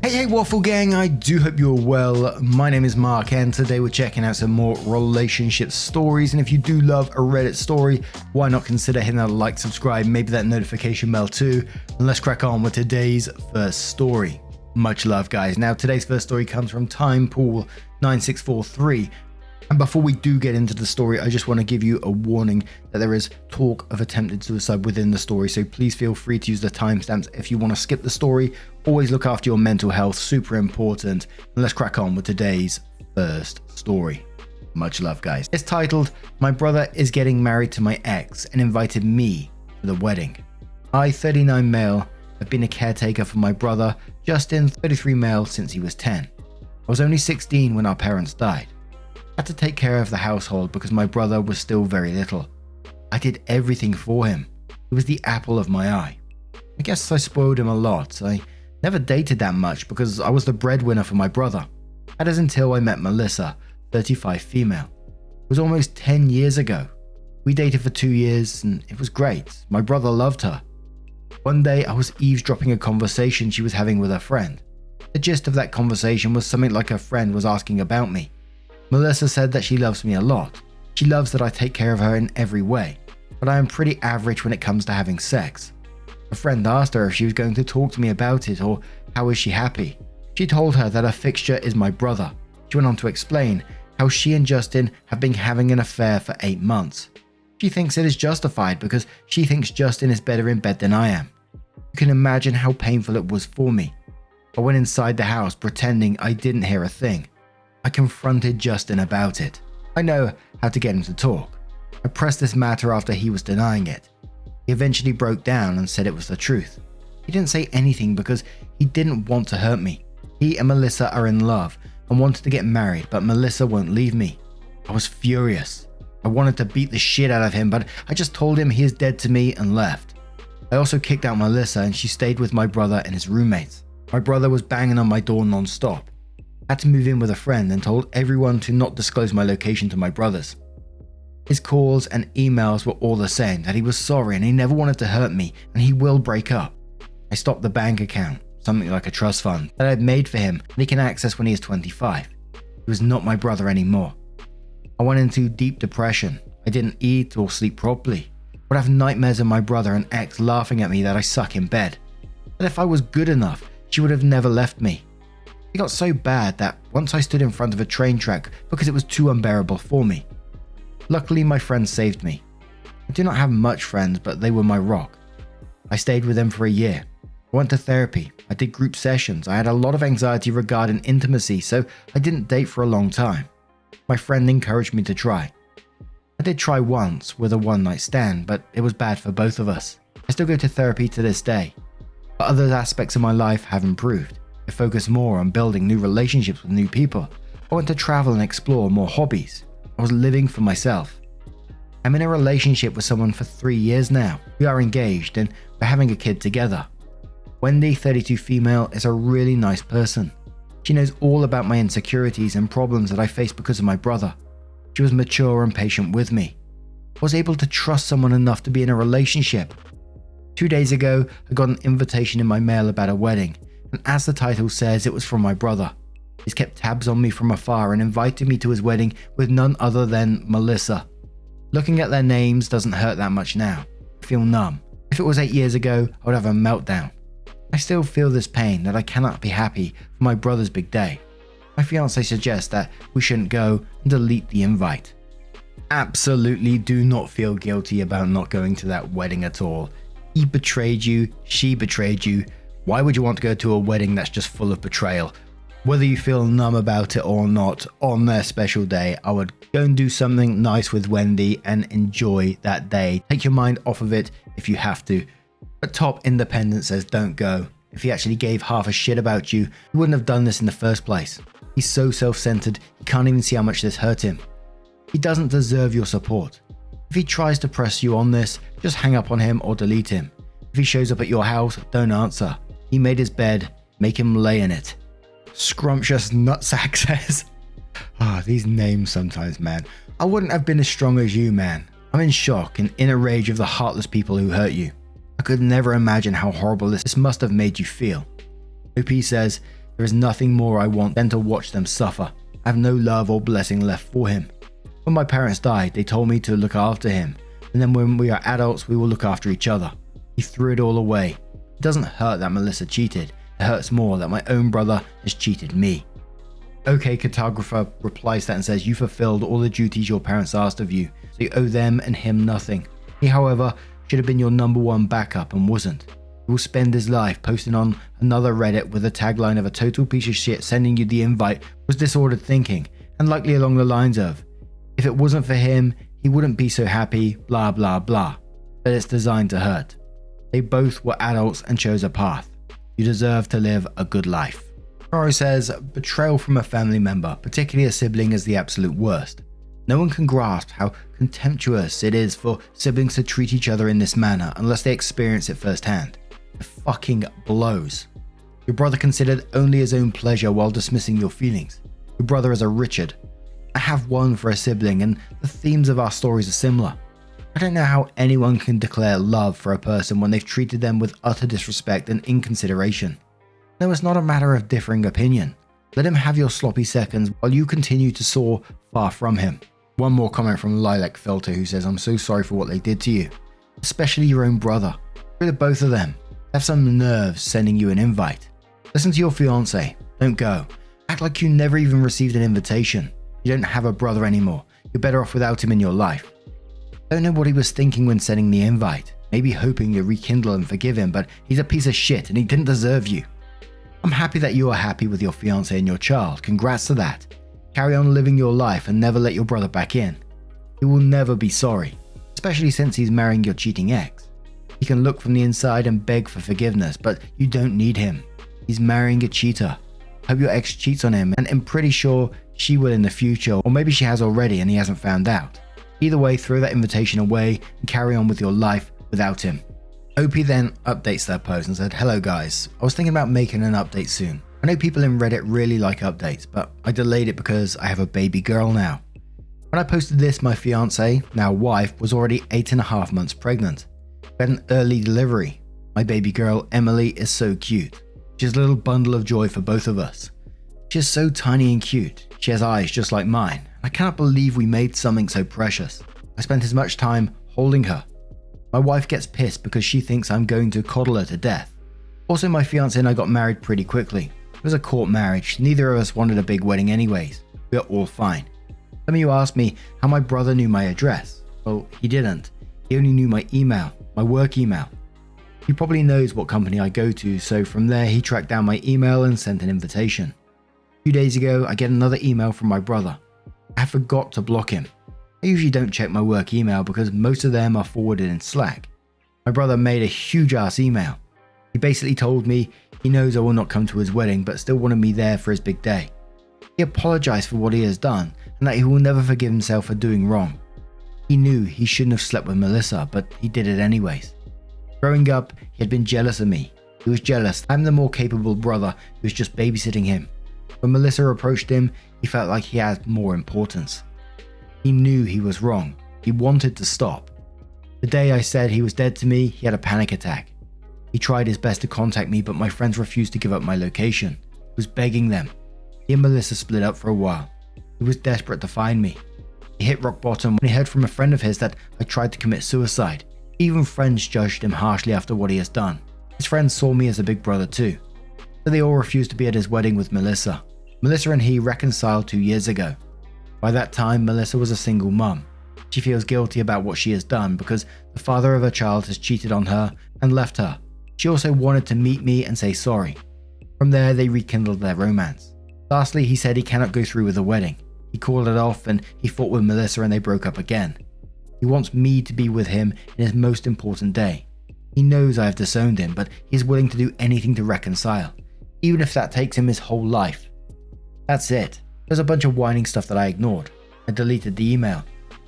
Hey Waffle Gang, I do hope you're well. My name is Mark and today we're checking out some more relationship stories, and if you do love a Reddit story, why not consider hitting that like, subscribe, maybe that notification bell too, and let's crack on with today's first story. Much love guys. Now today's first story comes from TimePool9643. And before we do get into the story, I just want to give you a warning that there is talk of attempted suicide within the story, so please feel free to use the timestamps if you want to skip the story. Always look after your mental health, super important. And let's crack on with today's first story. Much love guys. It's titled, "My brother is getting married to my ex and invited me to the wedding. I, 39 male, have been a caretaker for my brother, Justin, 33 male, since he was 10. I was only 16 when our parents died. I had to take care of the household because my brother was still very little. I did everything for him. He was the apple of my eye. I guess I spoiled him a lot. I never dated that much because I was the breadwinner for my brother. That is until I met Melissa, 35 female. It was almost 10 years ago. We dated for 2 years and it was great. My brother loved her. One day I was eavesdropping a conversation she was having with her friend. The gist of that conversation was something like her friend was asking about me. Melissa said that she loves me a lot. She loves that I take care of her in every way, but I am pretty average when it comes to having sex. A friend asked her if she was going to talk to me about it or how is she happy. She told her that her fixture is my brother. She went on to explain how she and Justin have been having an affair for 8 months. She thinks it is justified because she thinks Justin is better in bed than I am. You can imagine how painful it was for me. I went inside the house pretending I didn't hear a thing. I confronted Justin about it. I know how to get him to talk. I pressed this matter after he was denying it. He eventually broke down and said it was the truth. He didn't say anything because he didn't want to hurt me. He and Melissa are in love and wanted to get married, but Melissa won't leave me. I was furious. I wanted to beat the shit out of him, but I just told him he is dead to me and left. I also kicked out Melissa and she stayed with my brother and his roommates. My brother was banging on my door non-stop. I had to move in with a friend and told everyone to not disclose my location to my brothers. His calls and emails were all the same, that he was sorry and he never wanted to hurt me and he will break up. I stopped the bank account, something like a trust fund, that I had made for him and he can access when he is 25. He was not my brother anymore. I went into deep depression. I didn't eat or sleep properly. I would have nightmares of my brother and ex laughing at me that I suck in bed. That if I was good enough, she would have never left me. It got so bad that once I stood in front of a train track because it was too unbearable for me. Luckily, my friends saved me. I do not have much friends, but they were my rock. I stayed with them for a year. I went to therapy. I did group sessions. I had a lot of anxiety regarding intimacy, so I didn't date for a long time. My friend encouraged me to try. I did try once with a one-night stand, but it was bad for both of us. I still go to therapy to this day, but other aspects of my life have improved. I focus more on building new relationships with new people. I want to travel and explore more hobbies. I was living for myself. I'm in a relationship with someone for 3 years now. We are engaged and we're having a kid together. Wendy, 32 female, is a really nice person. She knows all about my insecurities and problems that I face because of my brother. She was mature and patient with me. I was able to trust someone enough to be in a relationship. 2 days ago, I got an invitation in my mail about a wedding. And as the title says, it was from my brother. He's kept tabs on me from afar and invited me to his wedding with none other than Melissa. Looking at their names doesn't hurt that much now. I feel numb. If it was 8 years ago, I would have a meltdown. I still feel this pain that I cannot be happy for my brother's big day. My fiance suggests that we shouldn't go and delete the invite. Absolutely do not feel guilty about not going to that wedding at all. He betrayed you, she betrayed you. Why would you want to go to a wedding that's just full of betrayal? Whether you feel numb about it or not, on their special day, I would go and do something nice with Wendy and enjoy that day. Take your mind off of it if you have to. But Top Independent says don't go. If he actually gave half a shit about you, he wouldn't have done this in the first place. He's so self-centered, he can't even see how much this hurt him. He doesn't deserve your support. If he tries to press you on this, just hang up on him or delete him. If he shows up at your house, don't answer. He made his bed, make him lay in it. Scrumptious Nutsack says, these names sometimes, man. I wouldn't have been as strong as you, man. I'm in shock and in a rage of the heartless people who hurt you. I could never imagine how horrible this must have made you feel. OP says, There is nothing more I want than to watch them suffer. I have no love or blessing left for him. When my parents died, they told me to look after him, and then when we are adults, we will look after each other. He threw it all away. It doesn't hurt that Melissa cheated. It hurts more that my own brother has cheated me. OK Cartographer replies to that and says, you fulfilled all the duties your parents asked of you, so you owe them and him nothing. He, however, should have been your number one backup and wasn't. He will spend his life posting on another Reddit with a tagline of a total piece of shit sending you the invite was disordered thinking, and likely along the lines of, if it wasn't for him, he wouldn't be so happy, blah blah blah. But it's designed to hurt. They both were adults and chose a path. You deserve to live a good life. Roro says, betrayal from a family member, particularly a sibling, is the absolute worst. No one can grasp how contemptuous it is for siblings to treat each other in this manner unless they experience it firsthand. It fucking blows. Your brother considered only his own pleasure while dismissing your feelings. Your brother is a Richard. I have one for a sibling, and the themes of our stories are similar. I don't know how anyone can declare love for a person when they've treated them with utter disrespect and inconsideration. No, it's not a matter of differing opinion. Let him have your sloppy seconds while you continue to soar far from him. One more comment from Lilac Filter, who says, I'm so sorry for what they did to you. Especially your own brother. Really, both of them. Have some nerves sending you an invite. Listen to your fiance. Don't go. Act like you never even received an invitation. You don't have a brother anymore. You're better off without him in your life. Don't know what he was thinking when sending the invite. Maybe hoping you rekindle and forgive him, but he's a piece of shit and he didn't deserve you. I'm happy that you are happy with your fiance and your child. Congrats to that. Carry on living your life and never let your brother back in. He will never be sorry, especially since he's marrying your cheating ex. He can look from the inside and beg for forgiveness, but you don't need him. He's marrying a cheater. Hope your ex cheats on him, and I'm pretty sure she will in the future, or maybe she has already and he hasn't found out. Either way, throw that invitation away and carry on with your life without him. OP then updates their post and said, hello guys, I was thinking about making an update soon. I know people in Reddit really like updates, but I delayed it because I have a baby girl now. When I posted this, my fiance, now wife, was already 8.5 months pregnant. We had an early delivery. My baby girl, Emily, is so cute. She's a little bundle of joy for both of us. She is so tiny and cute. She has eyes just like mine. I cannot believe we made something so precious. I spent as much time holding her. My wife gets pissed because she thinks I'm going to coddle her to death. Also, my fiance and I got married pretty quickly. It was a court marriage. Neither of us wanted a big wedding anyways. We are all fine. Some of you asked me how my brother knew my address. Well, he didn't. He only knew my email, my work email. He probably knows what company I go to, so from there he tracked down my email and sent an invitation. A few days ago, I get another email from my brother. I forgot to block him. I usually don't check my work email because most of them are forwarded in Slack. My brother made a huge ass email. He basically told me he knows I will not come to his wedding but still wanted me there for his big day. He apologized for what he has done and that he will never forgive himself for doing wrong. He knew he shouldn't have slept with Melissa, but he did it anyways. Growing up, he had been jealous of me. He was jealous I'm the more capable brother who was just babysitting him. When Melissa approached him, he felt like he had more importance. He knew he was wrong. He wanted to stop. The day I said he was dead to me, he had a panic attack. He tried his best to contact me, but my friends refused to give up my location. He was begging them. He and Melissa split up for a while. He was desperate to find me. He hit rock bottom when he heard from a friend of his that I tried to commit suicide. Even friends judged him harshly after what he has done. His friends saw me as a big brother too. So they all refused to be at his wedding with Melissa. Melissa and he reconciled 2 years ago. By that time, Melissa was a single mum. She feels guilty about what she has done because the father of her child has cheated on her and left her. She also wanted to meet me and say sorry. From there, they rekindled their romance. Lastly, he said he cannot go through with the wedding. He called it off and he fought with Melissa and they broke up again. He wants me to be with him in his most important day. He knows I have disowned him, but he is willing to do anything to reconcile, even if that takes him his whole life. That's it. There's a bunch of whining stuff that I ignored. I deleted the email.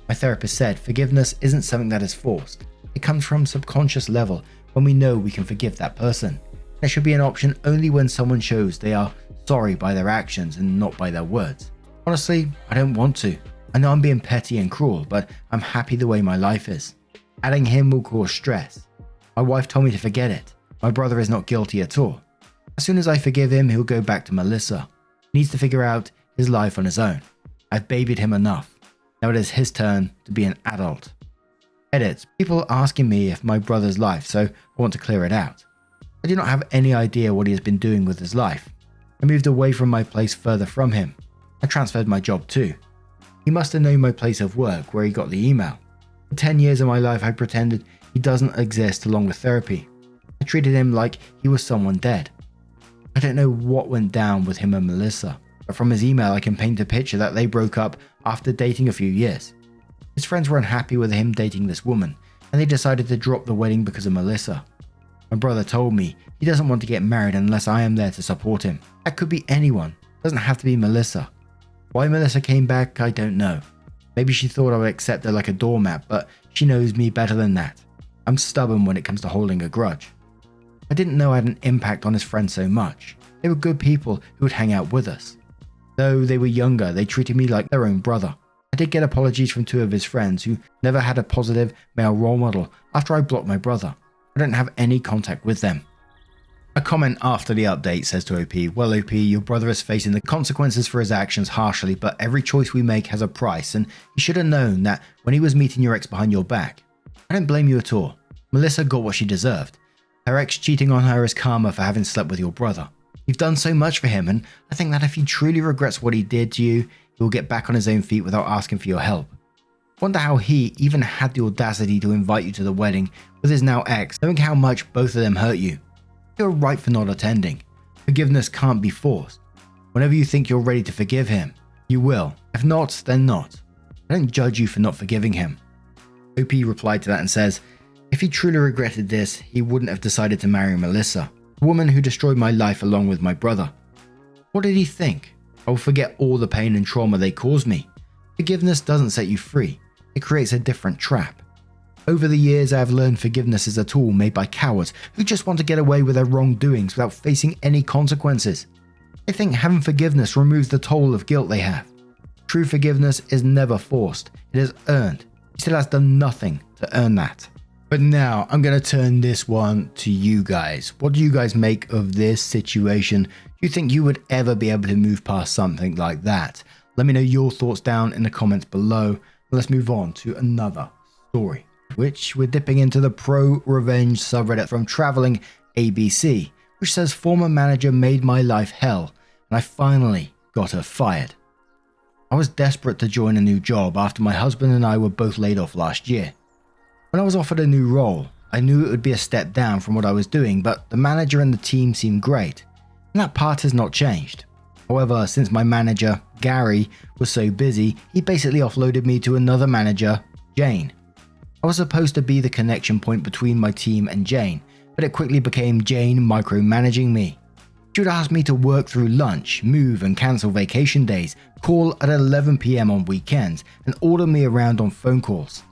My therapist said forgiveness isn't something that is forced. It comes from subconscious level when we know we can forgive that person. There should be an option only when someone shows they are sorry by their actions and not by their words. Honestly, I don't want to. I know I'm being petty and cruel, but I'm happy the way my life is. Adding him will cause stress. My wife told me to forget it. My brother is not guilty at all. As soon as I forgive him, he'll go back to Melissa. He needs to figure out his life on his own. I've babied him enough. Now it is his turn to be an adult. Edit. People asking me if my brother's life, so I want to clear it out. I do not have any idea what he has been doing with his life. I moved away from my place further from him. I transferred my job too. He must have known my place of work where he got the email. For 10 years of my life I pretended he doesn't exist along with therapy. I treated him like he was someone dead. I don't know what went down with him and Melissa, but from his email I can paint a picture that they broke up after dating a few years. His friends were unhappy with him dating this woman, and they decided to drop the wedding because of Melissa. My brother told me he doesn't want to get married unless I am there to support him. That could be anyone, it doesn't have to be Melissa. Why Melissa came back, I don't know. Maybe she thought I would accept her like a doormat, but she knows me better than that. I'm stubborn when it comes to holding a grudge. I didn't know I had an impact on his friends so much. They were good people who would hang out with us. Though they were younger, they treated me like their own brother. I did get apologies from 2 of his friends who never had a positive male role model after I blocked my brother. I don't have any contact with them. A comment after the update says to OP, well OP, your brother is facing the consequences for his actions harshly, but every choice we make has a price, and he should have known that when he was meeting your ex behind your back. I don't blame you at all. Melissa got what she deserved. Her ex cheating on her is karma for having slept with your brother. You've done so much for him, and I think that if he truly regrets what he did to you, he will get back on his own feet without asking for your help. Wonder how he even had the audacity to invite you to the wedding with his now ex, knowing how much both of them hurt you. You're right for not attending. Forgiveness can't be forced. Whenever you think you're ready to forgive him, you will. If not, then not. I don't judge you for not forgiving him. OP replied to that and says, if he truly regretted this, he wouldn't have decided to marry Melissa, the woman who destroyed my life along with my brother. What did he think? I will forget all the pain and trauma they caused me. Forgiveness doesn't set you free. It creates a different trap. Over the years, I have learned forgiveness is a tool made by cowards who just want to get away with their wrongdoings without facing any consequences. They think having forgiveness removes the toll of guilt they have. True forgiveness is never forced. It is earned. He still has done nothing to earn that. But now, I'm going to turn this one to you guys. What do you guys make of this situation? Do you think you would ever be able to move past something like that? Let me know your thoughts down in the comments below. Let's move on to another story, which we're dipping into the pro-revenge subreddit from TravelingABC, which says former manager made my life hell and I finally got her fired. I was desperate to join a new job after my husband and I were both laid off last year. When I was offered a new role, I knew it would be a step down from what I was doing, but the manager and the team seemed great, and that part has not changed. However, since my manager, Gary, was so busy, he basically offloaded me to another manager, Jane. I was supposed to be the connection point between my team and Jane, but it quickly became Jane micromanaging me. She would ask me to work through lunch, move and cancel vacation days, call at 11 PM on weekends, and order me around on phone calls.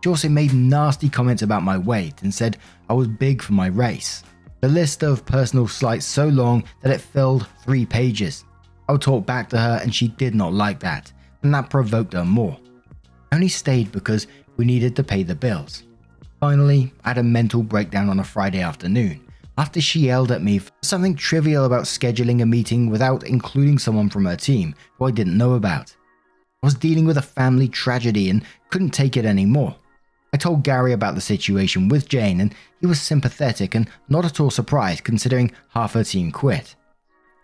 She also made nasty comments about my weight and said I was big for my race. The list of personal slights so long that it filled 3 pages. I would talk back to her and she did not like that, and that provoked her more. I only stayed because we needed to pay the bills. Finally, I had a mental breakdown on a Friday afternoon after she yelled at me for something trivial about scheduling a meeting without including someone from her team who I didn't know about. I was dealing with a family tragedy and couldn't take it anymore. I told Gary about the situation with Jane and he was sympathetic and not at all surprised considering half her team quit.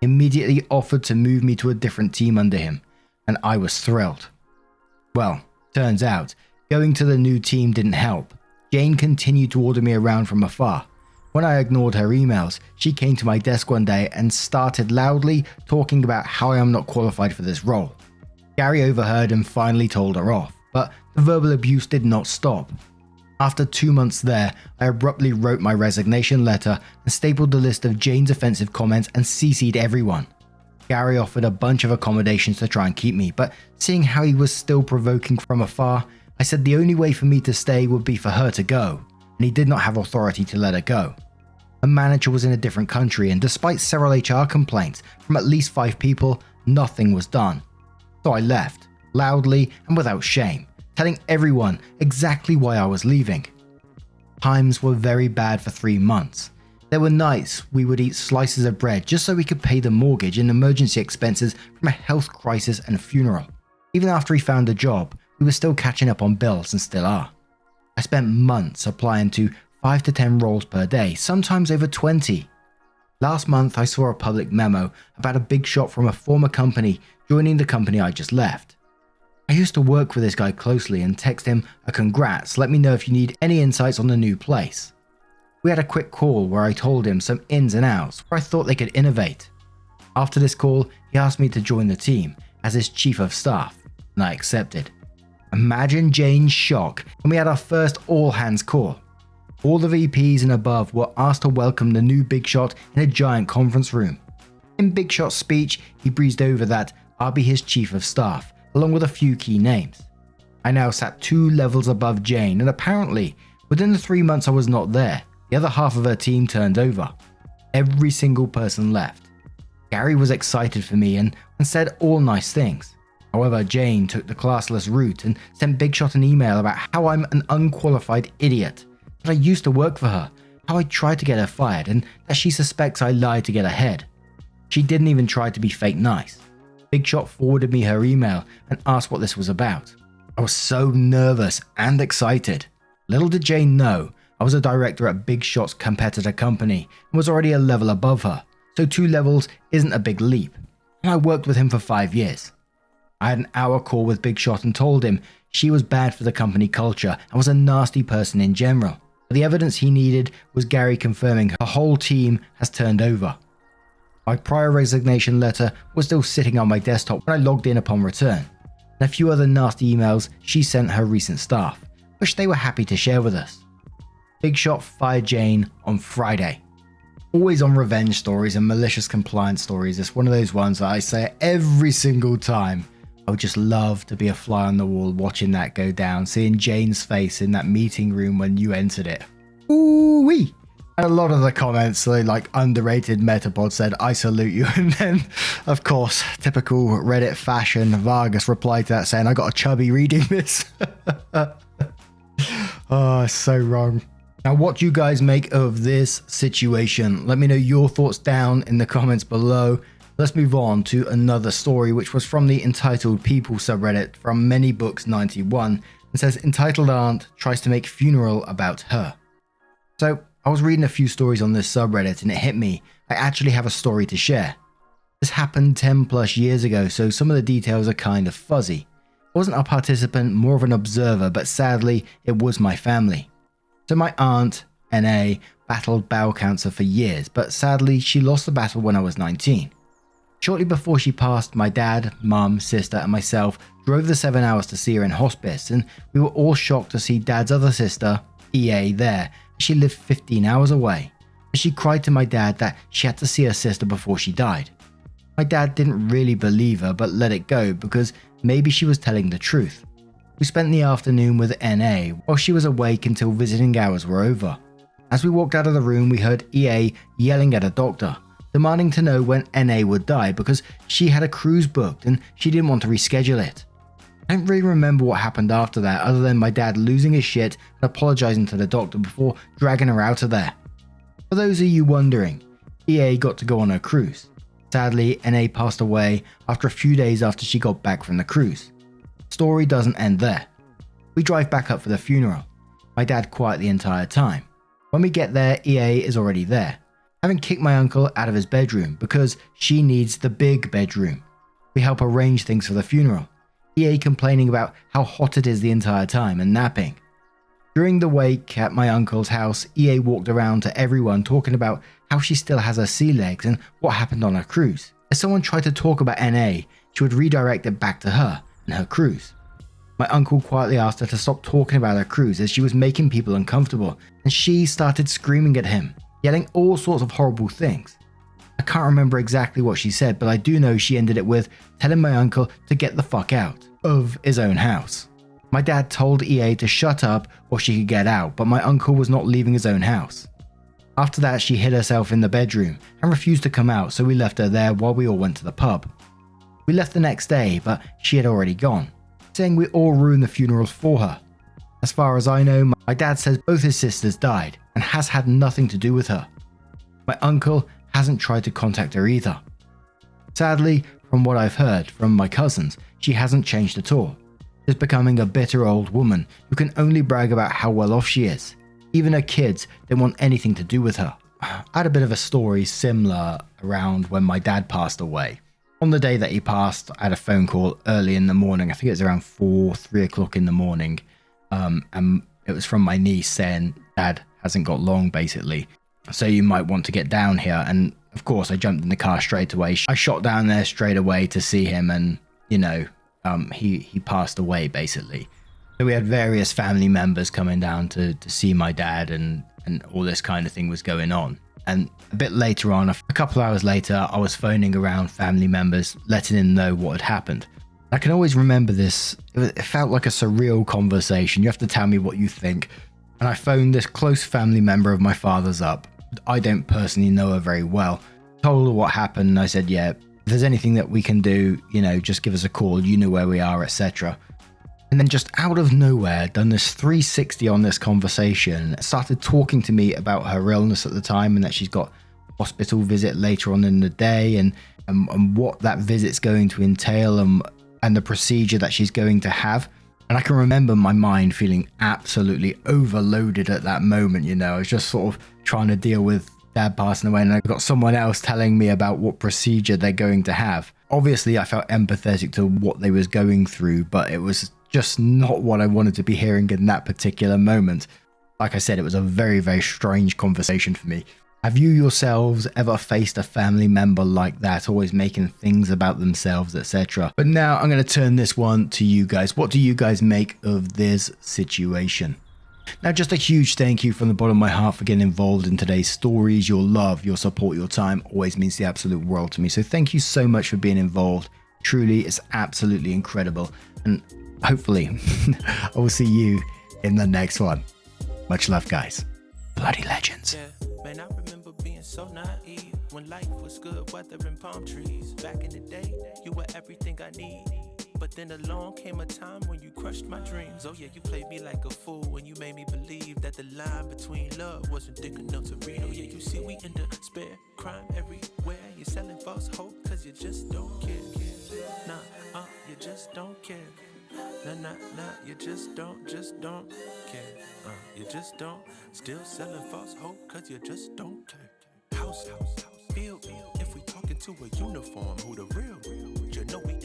He immediately offered to move me to a different team under him, and I was thrilled. Well, turns out, going to the new team didn't help. Jane continued to order me around from afar. When I ignored her emails, she came to my desk one day and started loudly talking about how I am not qualified for this role. Gary overheard and finally told her off, but the verbal abuse did not stop. After 2 months there, I abruptly wrote my resignation letter and stapled the list of Jane's offensive comments and CC'd everyone. Gary offered a bunch of accommodations to try and keep me, but seeing how he was still provoking from afar, I said the only way for me to stay would be for her to go, and he did not have authority to let her go. Her manager was in a different country, and despite several HR complaints from at least 5 people, nothing was done. So I left, loudly and without shame, telling everyone exactly why I was leaving. Times were very bad for 3 months. There were nights we would eat slices of bread just so we could pay the mortgage and emergency expenses from a health crisis and a funeral. Even after he found a job, we were still catching up on bills and still are. I spent months applying to 5 to 10 roles per day, sometimes over 20. Last month I saw a public memo about a big shot from a former company joining the company I just left. I used to work with this guy closely and text him a congrats, let me know if you need any insights on the new place. We had a quick call where I told him some ins and outs where I thought they could innovate. After this call, he asked me to join the team as his chief of staff, and I accepted. Imagine Jane's shock when we had our first all-hands call. All the VPs and above were asked to welcome the new Big Shot in a giant conference room. In Big Shot's speech, he breezed over that I'll be his chief of staff, along with a few key names. I now sat 2 levels above Jane, and apparently, within the 3 months I was not there, the other half of her team turned over. Every single person left. Gary was excited for me and said all nice things. However, Jane took the classless route and sent Big Shot an email about how I'm an unqualified idiot, that I used to work for her, how I tried to get her fired, and that she suspects I lied to get ahead. She didn't even try to be fake nice. Big Shot forwarded me her email and asked what this was about. I was so nervous and excited. Little did Jane know, I was a director at Big Shot's competitor company and was already a level above her, so 2 levels isn't a big leap. And I worked with him for 5 years. I had an hour call with Big Shot and told him she was bad for the company culture and was a nasty person in general. But the evidence he needed was Gary confirming her whole team has turned over. My prior resignation letter was still sitting on my desktop when I logged in upon return, and a few other nasty emails she sent her recent staff, which they were happy to share with us. Big Shot fired Jane on Friday. Always on revenge stories and malicious compliance stories, it's one of those ones that I say every single time. I would just love to be a fly on the wall watching that go down, seeing Jane's face in that meeting room when you entered it. Ooh-wee! And a lot of the comments, like underrated Metapod said, I salute you. And then, of course, typical Reddit fashion, Vargas replied to that saying, I got a chubby reading this. Oh, so wrong. Now, what do you guys make of this situation? Let me know your thoughts down in the comments below. Let's move on to another story, which was from the Entitled People subreddit from Many Books 91. It says, Entitled Aunt tries to make funeral about her. So, I was reading a few stories on this subreddit and it hit me. I actually have a story to share. This happened 10 plus years ago, so some of the details are kind of fuzzy. I wasn't a participant, more of an observer, but sadly, it was my family. So my aunt, NA, battled bowel cancer for years, but sadly, she lost the battle when I was 19. Shortly before she passed, my dad, mum, sister, and myself drove the 7 hours to see her in hospice, and we were all shocked to see dad's other sister, EA, there. She lived 15 hours away. She cried to my dad that she had to see her sister before she died. My dad didn't really believe her, but let it go because maybe she was telling the truth. We spent the afternoon with NA while she was awake until visiting hours were over. As we walked out of the room, we heard EA yelling at a doctor, demanding to know when NA would die because she had a cruise booked and she didn't want to reschedule it. I don't really remember what happened after that other than my dad losing his shit and apologizing to the doctor before dragging her out of there. For those of you wondering, EA got to go on her cruise. Sadly, NA passed away after a few days after she got back from the cruise. Story doesn't end there. We drive back up for the funeral. My dad quiet the entire time. When we get there, EA is already there, having kicked my uncle out of his bedroom because she needs the big bedroom. We help arrange things for the funeral. EA complaining about how hot it is the entire time and napping. During the wake at my uncle's house, EA walked around to everyone talking about how she still has her sea legs and what happened on her cruise. If someone tried to talk about NA, she would redirect it back to her and her cruise. My uncle quietly asked her to stop talking about her cruise as she was making people uncomfortable, and she started screaming at him, yelling all sorts of horrible things. I can't remember exactly what she said, but I do know she ended it with telling my uncle to get the fuck out of his own house. My dad told EA to shut up or she could get out, but my uncle was not leaving his own house. After that, she hid herself in the bedroom and refused to come out, so we left her there while we all went to the pub. We left the next day, but she had already gone, saying we all ruined the funerals for her. As far as I know, my dad says both his sisters died and has had nothing to do with her. My uncle hasn't tried to contact her either. Sadly, from what I've heard from my cousins, she hasn't changed at all. She's becoming a bitter old woman who can only brag about how well off she is. Even her kids don't want anything to do with her. I had a bit of a story similar around when my dad passed away. On the day that he passed, I had a phone call early in the morning. I think it was around 3 o'clock in the morning. And it was from my niece saying, Dad hasn't got long, basically. So you might want to get down here. And of course, I jumped in the car straight away. I shot down there straight away to see him. And, he passed away, basically. So we had various family members coming down to see my dad, and all this kind of thing was going on. And a bit later on, a couple hours later, I was phoning around family members, letting them know what had happened. I can always remember this. It felt like a surreal conversation. You have to tell me what you think. And I phoned this close family member of my father's up. I don't personally know her very well. Told her what happened, and I said, yeah, if there's anything that we can do, just give us a call. You know where we are, etc. And then just out of nowhere, done this 360 on this conversation, started talking to me about her illness at the time, and that she's got a hospital visit later on in the day, and what that visit's going to entail, and the procedure that she's going to have. And I can remember my mind feeling absolutely overloaded at that moment. I was just sort of trying to deal with Dad passing away, and I got someone else telling me about what procedure they're going to have. Obviously, I felt empathetic to what they was going through, but it was just not what I wanted to be hearing in that particular moment. Like I said, it was a very, very strange conversation for me. Have you yourselves ever faced a family member like that, always making things about themselves, etc.? But now I'm going to turn this one to you guys. What do you guys make of this situation? Now, just a huge thank you from the bottom of my heart for getting involved in today's stories. Your love, your support, your time always means the absolute world to me. So thank you so much for being involved. Truly, it's absolutely incredible. And hopefully, I will see you in the next one. Much love, guys. Bloody legends. Yeah, man, I remember being so naive when life was good, weather and palm trees. Back in the day, you were everything I need. But then along came a time when you crushed my dreams. Oh yeah, you played me like a fool when you made me believe that the line between love wasn't thick enough to read. Oh yeah, you see we in despair, crime everywhere. You're selling false hope cause you just don't care. Nah, you just don't care. Nah, you just don't care. You just don't. Still selling false hope cause you just don't care. House, feel, if we talking to a uniform, who the real? You know we